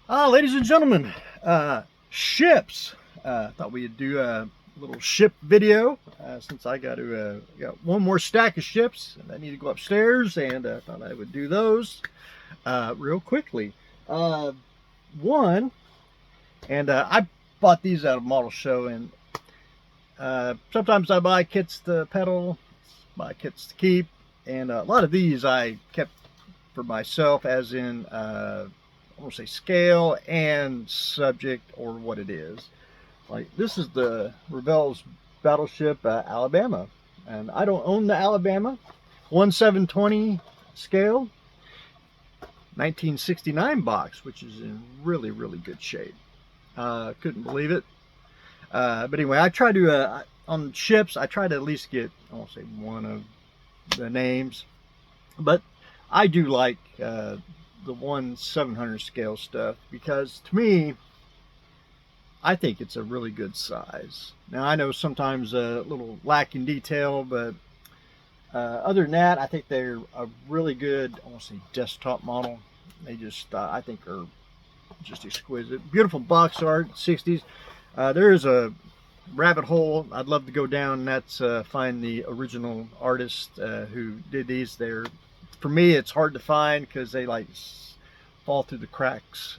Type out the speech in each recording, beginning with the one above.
Ladies and gentlemen, ships. Thought we'd do a little ship video since I got one more stack of ships and I need to go upstairs, and thought I would do those real quickly. One, and I bought these at a model show, and sometimes I buy kits to pedal, buy kits to keep, and a lot of these I kept for myself, as in I won't say scale and subject or what it is. Like this is the Revell's Battleship Alabama, and I don't own the Alabama. 1/720 scale, 1969 box, which is in really good shape. Couldn't believe it. But anyway, I try to on ships I try to at least get, I won't say one of the names, but I do like the 1/700 scale stuff, because to me I think it's a really good size. Now I know sometimes a little lacking detail, but other than that I think they're a really good, I want to say desktop model. They just I think are just exquisite. Beautiful box art, 60s. There is a rabbit hole I'd love to go down, and that's find the original artist who did these. There, for me, it's hard to find because they like fall through the cracks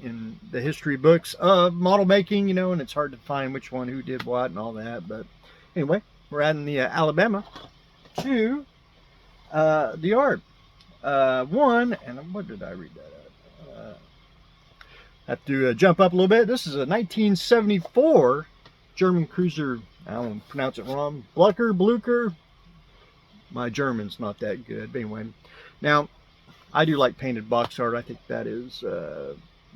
in the history books of model making, and it's hard to find which one who did what and all that. But anyway, we're adding the Alabama to the art. One, and what did I read that at? Have to jump up a little bit. This is a 1974 German cruiser. I don't pronounce it wrong. Blucher. My German's not that good, but anyway. Now, I do like painted box art. I think that is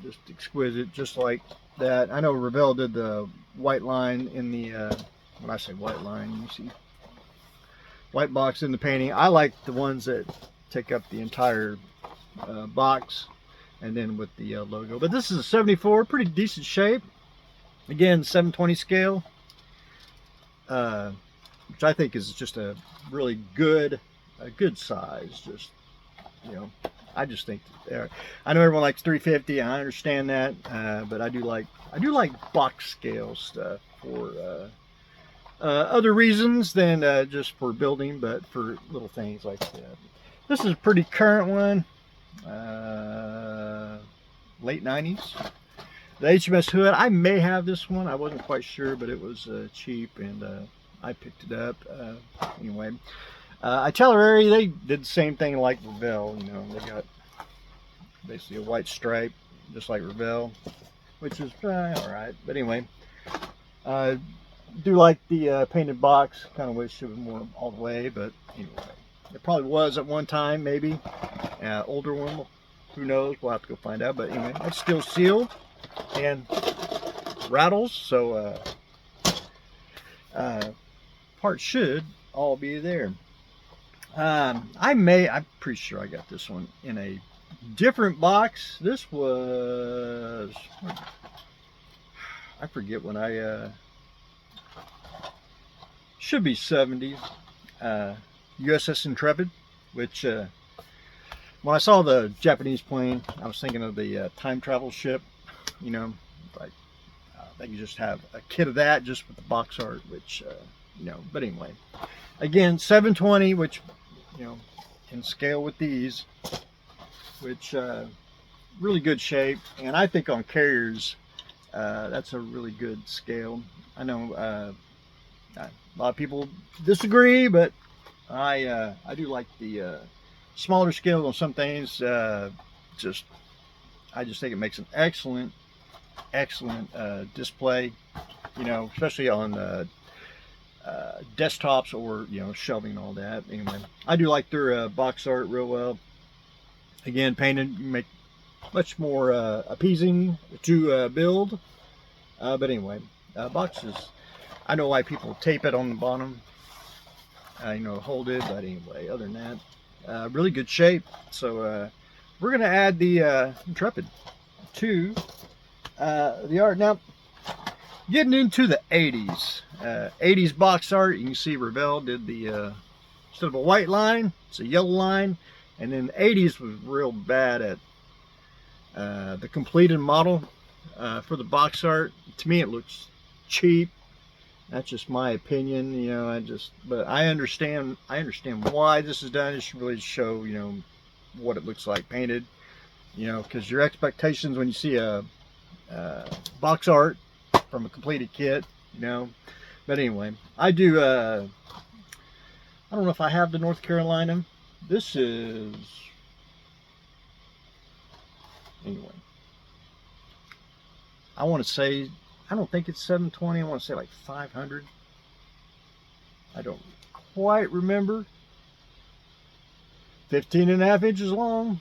just exquisite, just like that. I know Revell did the white line in the, when I say white line, you see white box in the painting. I like the ones that take up the entire box, and then with the logo. But this is a 74, pretty decent shape. Again, 720 scale, which I think is just a really good size. Just, I just think I know everyone likes 350. I understand that, but I do like box scale stuff for other reasons than just for building, but for little things like that. This is a pretty current one, late 90s. The HMS Hood, I may have this one. I wasn't quite sure, but it was cheap, and I picked it up. Anyway, Itinerary, they did the same thing like Revell. They got basically a white stripe, just like Revell, which is all right. But anyway, do like the painted box. Kind of wish it was more all the way, but anyway, it probably was at one time, maybe. Older one, who knows? We'll have to go find out. But anyway, it's still sealed and rattles, so parts should all be there. I'm pretty sure I got this one in a different box. This was, I forget when I should be 70s. USS Intrepid, which when I saw the Japanese plane, I was thinking of the time travel ship. Like they could just have a kit of that just with the box art, which but anyway, again, 720, which can scale with these, which really good shape. And I think on carriers that's a really good scale. I know a lot of people disagree, but I do like the smaller scale on some things. I just think it makes an excellent display, especially on desktops or shelving and all that. Anyway, I do like their box art real well. Again, painted, make much more appeasing to build. But anyway, boxes, I know why people tape it on the bottom, hold it. But anyway, other than that, really good shape. So we're gonna add the Intrepid to the art. Now, getting into the 80s, 80s box art, you can see Revell did the instead of a white line, it's a yellow line. And then the 80s was real bad at The completed model for the box art, to me it looks cheap. That's just my opinion, you know. But I understand why this is done. It should really show, you know, what it looks like painted, you know, because your expectations when you see a box art from a completed kit, you know. But anyway, I do, I don't know if I have the North Carolina. This is, anyway, I want to say, I don't think it's 720. I want to say like 500. I don't quite remember. 15.5 inches long.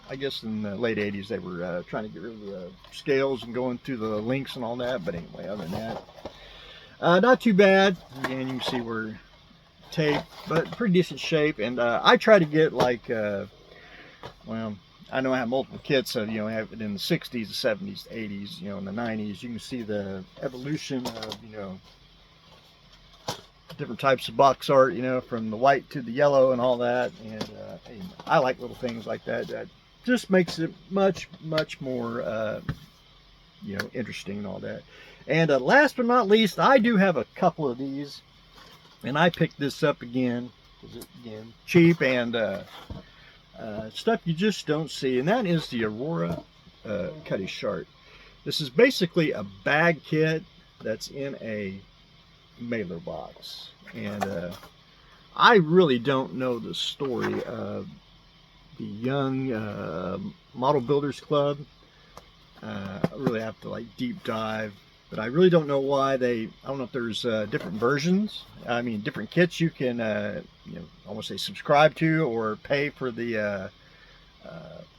I guess in the late 80s they were trying to get rid of the scales and going through the links and all that. But anyway, other than that, not too bad. Again, you can see we're taped, but pretty decent shape. And I try to get like, well, I know I have multiple kits, so, you know, I have it in the 60s, the 70s, the 80s, you know, in the 90s. You can see the evolution of, you know, different types of box art, you know, from the white to the yellow and all that. And I like little things like that. That just makes it much more, you know, interesting and all that. And last but not least, I do have a couple of these, and I picked this up again, because again, cheap and stuff you just don't see, and that is the Aurora Cy Shark. This is basically a bag kit that's in a mailer box, and I really don't know the story of the Young Model Builders Club. I really have to like deep dive, but I really don't know why I don't know if there's different versions. I mean, different kits you can, you know, I want to say subscribe to or pay for the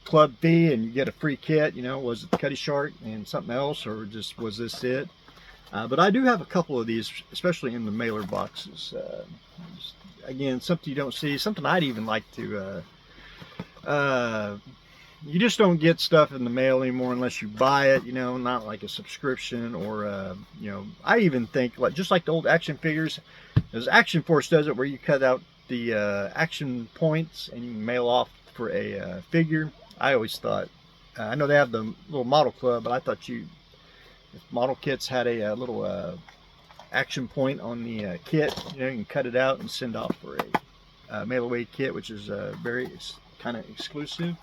club fee and you get a free kit. You know, was it the Cy Shark and something else, or just was this it? But I do have a couple of these, especially in the mailer boxes. Again, something you don't see, something I'd even like to, you just don't get stuff in the mail anymore unless you buy it, you know, not like a subscription or, you know, I even think, like just like the old action figures, as Action Force does it, where you cut out the action points and you can mail off for a figure. I always thought, I know they have the little model club, but I thought if model kits had a little action point on the kit, you know, you can cut it out and send off for a mail away kit, which is very kind of exclusive.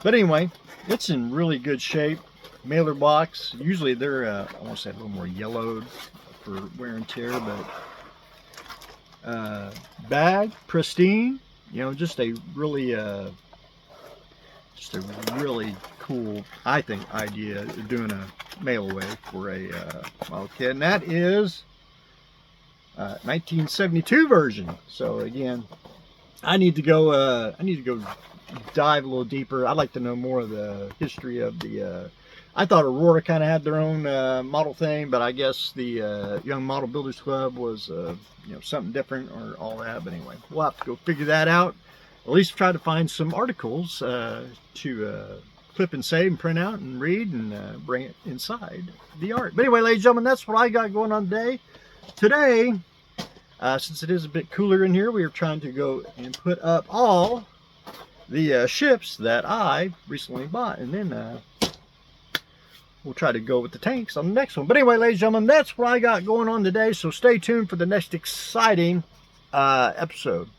But anyway, it's in really good shape. Mailer box. Usually they're, I want to say a little more yellowed for wear and tear, but bag, pristine. You know, just a really cool, I think, idea of doing a mail away for a model kit, and that is 1972 version. So again, I need to go dive a little deeper. I'd like to know more of the history of the I thought Aurora kind of had their own model thing, but I guess the Young Model Builders Club was you know, something different or all that. But anyway, we'll have to go figure that out. At least try to find some articles to clip and save and print out and read and bring it inside the art. But anyway, ladies and gentlemen, that's what I got going on today. Today, since it is a bit cooler in here, we are trying to go and put up all the ships that I recently bought, and then we'll try to go with the tanks on the next one. But anyway, ladies and gentlemen, that's what I got going on today, so stay tuned for the next exciting episode.